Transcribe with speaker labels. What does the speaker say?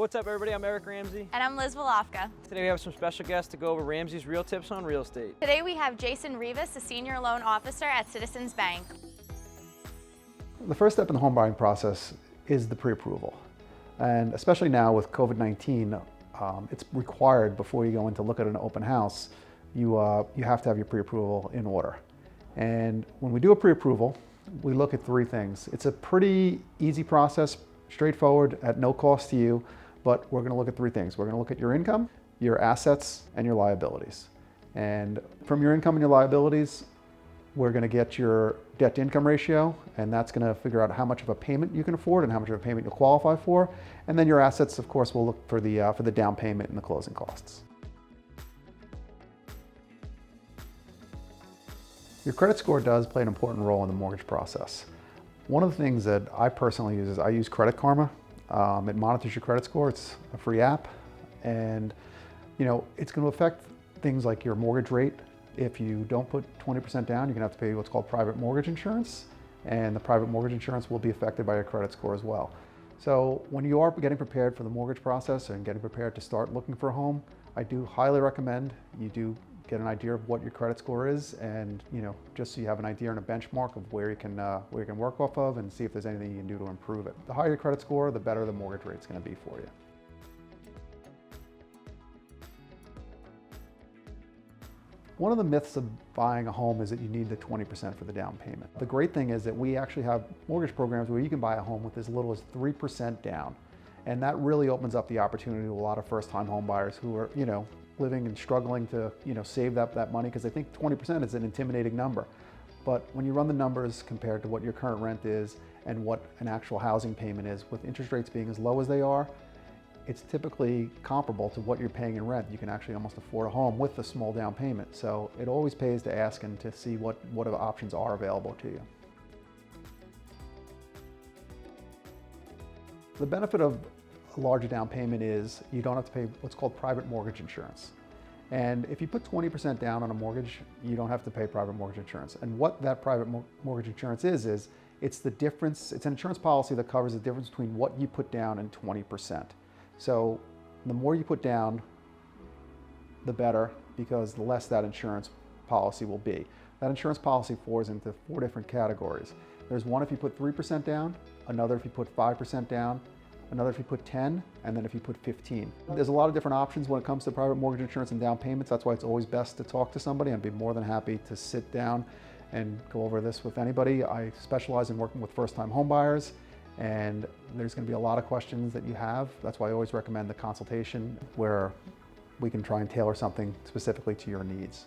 Speaker 1: What's up, everybody? I'm Eric Ramsay.
Speaker 2: And I'm Liz Wolofka.
Speaker 1: Today we have some special guests to go over Ramsay's real tips on real estate.
Speaker 2: Today we have Jason Rivas, the Senior Loan Officer at Citizens Bank.
Speaker 3: The first step in the home buying process is the pre-approval. And especially now with COVID-19, it's required before you go in to look at an open house, you have to have your pre-approval in order. And when we do a pre-approval, we look at three things. It's a pretty easy process, straightforward, at no cost to you, but we're gonna look at three things. We're gonna look at your income, your assets, and your liabilities. And from your income and your liabilities, we're gonna get your debt to income ratio, and that's gonna figure out how much of a payment you can afford and how much of a payment you'll qualify for. And then your assets, of course, we'll look for the down payment and the closing costs. Your credit score does play an important role in the mortgage process. One of the things that I personally use is I use Credit Karma. It monitors your credit score. It's a free app, and it's going to affect things like your mortgage rate. If you don't put 20% down, you're going to have to pay what's called private mortgage insurance, and the private mortgage insurance will be affected by your credit score as well. So when you are getting prepared for the mortgage process and getting prepared to start looking for a home, I do highly recommend you do get an idea of what your credit score is, and just so you have an idea and a benchmark of where you can work off of, and see if there's anything you can do to improve it. The higher your credit score, the better the mortgage rate's going to be for you. One of the myths of buying a home is that you need the 20% for the down payment. The great thing is that we actually have mortgage programs where you can buy a home with as little as 3% down. And that really opens up the opportunity to a lot of first-time home buyers who are, living and struggling to, save that money, because they think 20% is an intimidating number. But when you run the numbers compared to what your current rent is and what an actual housing payment is, with interest rates being as low as they are, it's typically comparable to what you're paying in rent. You can actually almost afford a home with a small down payment. So it always pays to ask and to see what options are available to you. The benefit of a larger down payment is you don't have to pay what's called private mortgage insurance. And if you put 20% down on a mortgage, you don't have to pay private mortgage insurance. And what that private mortgage insurance is it's the difference, it's an insurance policy that covers the difference between what you put down and 20%. So the more you put down, the better, because the less that insurance policy will be. That insurance policy falls into 4 different categories. There's one if you put 3% down, another if you put 5% down, another if you put 10, and then if you put 15. There's a lot of different options when it comes to private mortgage insurance and down payments. That's why it's always best to talk to somebody. I'd be more than happy to sit down and go over this with anybody. I specialize in working with first-time home buyers, and there's going to be a lot of questions that you have. That's why I always recommend the consultation, where we can try and tailor something specifically to your needs.